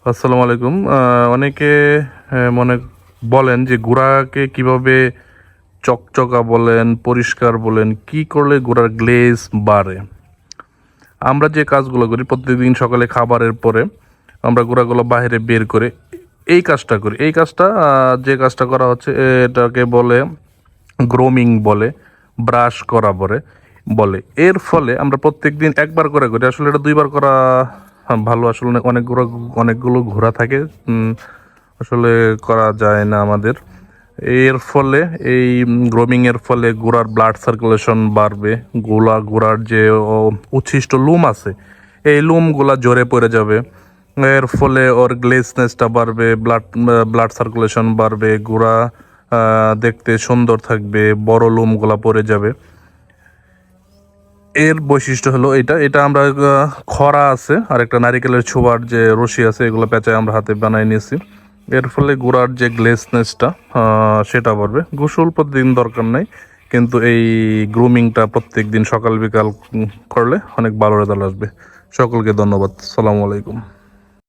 আসসালামু আলাইকুম। অনেকে মনে বলেন যে ঘোড়াকে কিভাবে চকচকা বলেন, পরিষ্কার বলেন, কি করলে ঘোড়ার গ্লেজ বাড়ে। আমরা যে কাজগুলো করি প্রত্যেকদিন সকালে খাবারের পরে আমরা ঘোড়াগুলো বাইরে বের করে এই কাজটা করি। এই কাজটা যে কাজটা করা হচ্ছে এটাকে বলে গ্রোমিং বলে, ব্রাশ করা বলে। এর ফলে আমরা প্রত্যেকদিন একবার করে করি, আসলে এটা দুইবার করা ভালো। আসলে অনেকগুলো ঘোড়া থাকে, আসলে করা যায় না আমাদের। এর ফলে এই গ্রোমিং এর ফলে ঘোড়ার ব্লাড সার্কুলেশন বাড়বে। ঘোড়ার যে উচ্ছিষ্ট লোম আছে এই লোমগুলা ঝরে পড়ে যাবে। এর ফলে ওর গ্লেসনেসটা বাড়বে, ব্লাড সার্কুলেশন বাড়বে, ঘোড়া দেখতে সুন্দর থাকবে, বড় লোমগুলা পড়ে যাবে। এর বৈশিষ্ট্য হলো এটা এটা আমরা খরা আছে আর একটা নারিকেলের ছোবার যে রশি আছে, এগুলো পেঁচায় আমরা হাতে বানাই নিয়েছি। এর ফলে গোড়ার যে গ্লেসনেসটা সেটা বাড়বে। গোসল প্রতিদিন দরকার নাই, কিন্তু এই গ্রুমিংটা প্রত্যেক দিন সকাল বিকাল করলে অনেক ভালো রেজাল্ট আসবে। সকলকে ধন্যবাদ। সালামু আলাইকুম।